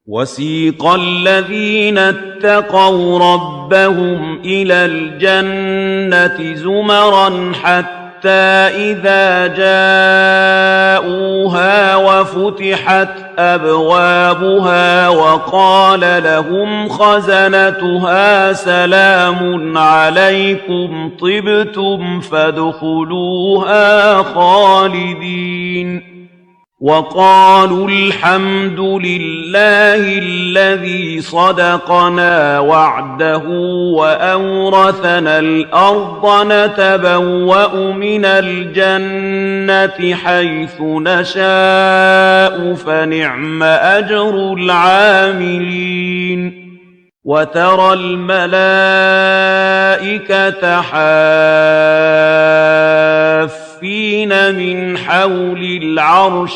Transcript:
وسيق الذين اتقوا ربهم إلى الجنة زمرا حتى إذا جاءوها وفتحت أبوابها وقال لهم خزنتها سلام عليكم طبتم فادخلوها خالدين وقالوا الحمد لله الذي صدقنا وعده وأورثنا الأرض نتبوأ من الجنة حيث نشاء فنعم أجر العاملين وترى الملائكة حافين من حول العرش